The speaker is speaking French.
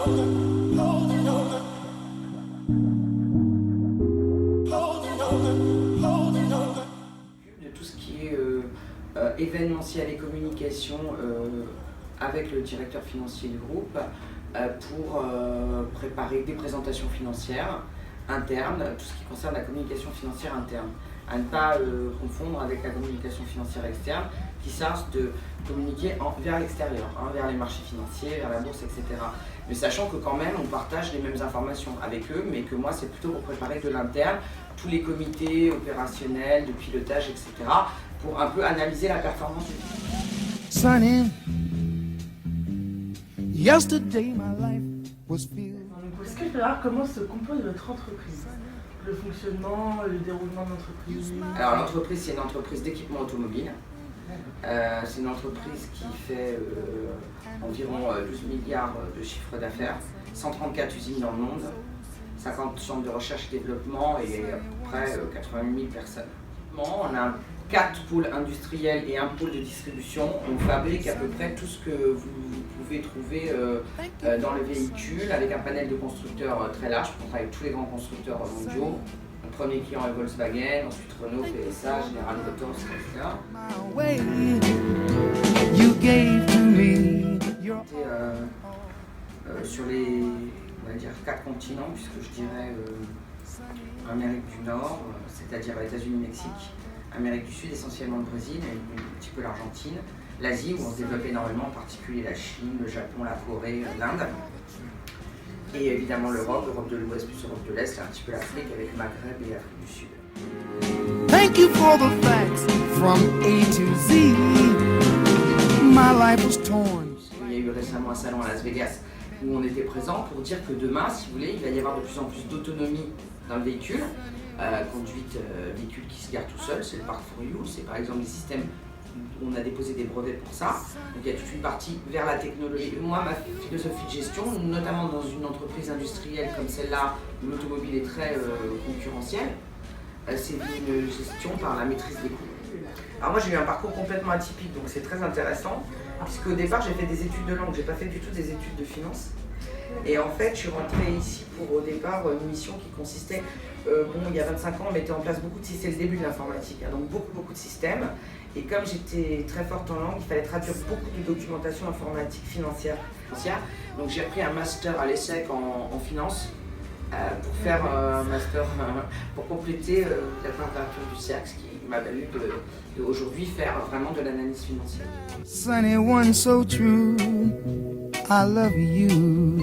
De tout ce qui est événementiel et communication avec le directeur financier du groupe pour préparer des présentations financières internes, tout ce qui concerne la communication financière interne, à ne pas confondre avec la communication financière externe qui charge de communiquer vers l'extérieur, vers les marchés financiers, vers la bourse, etc. Mais sachant que quand même on partage les mêmes informations avec eux, mais que moi c'est plutôt pour préparer de l'interne, tous les comités opérationnels, de pilotage, etc. pour un peu analyser la performance du groupe. Sunny, yesterday my life was filled. Est-ce que je peux savoir comment se compose votre entreprise? Le fonctionnement, le déroulement de l'entreprise? Alors l'entreprise, c'est une entreprise d'équipement automobile. C'est une entreprise qui fait environ 12 milliards de chiffre d'affaires, 134 usines dans le monde, 50 centres de recherche et développement et à peu près 88 000 personnes. On a 4 pôles industriels et un pôle de distribution. On fabrique à peu près tout ce que vous pouvez trouver dans le véhicule avec un panel de constructeurs très large. On travaille avec tous les grands constructeurs mondiaux. Le premier client est Volkswagen, ensuite Renault, PSA, General Motors, etc. Sur les, on va dire, 4 continents, puisque je dirais Amérique du Nord, c'est-à-dire États-Unis, Mexique, Amérique du Sud, essentiellement le Brésil et un petit peu l'Argentine, l'Asie où on se développe énormément, en particulier la Chine, le Japon, la Corée, l'Inde, et évidemment l'Europe de l'Ouest plus Europe de l'Est, et un petit peu l'Afrique avec le Maghreb et l'Afrique du Sud. Thank you for the facts from A to Z. My life was torn. Il y a eu récemment un salon à Las Vegas où on était présent pour dire que demain, si vous voulez, il va y avoir de plus en plus d'autonomie dans le véhicule. Conduite véhicule qui se gare tout seul, c'est le Park for You, c'est par exemple des systèmes où on a déposé des brevets pour ça. Donc il y a toute une partie vers la technologie. Moi, ma philosophie de gestion, notamment dans une entreprise industrielle comme celle-là, où l'automobile est très concurrentielle, c'est une gestion par la maîtrise des coûts. Alors moi j'ai eu un parcours complètement atypique, donc c'est très intéressant, puisqu'au départ j'ai fait des études de langue, j'ai pas fait du tout des études de finance. Et en fait, je suis rentrée ici pour au départ une mission qui consistait, il y a 25 ans, on mettait en place beaucoup de systèmes, c'est le début de l'informatique, hein, donc beaucoup de systèmes. Et comme j'étais très forte en langue, il fallait traduire beaucoup de documentation informatique financière. Donc j'ai repris un master à l'ESSEC en finance pour faire un master, pour compléter la température du cercle, ce qui m'a valu d'aujourd'hui faire vraiment de l'analyse financière. Sunny one so true, I love you.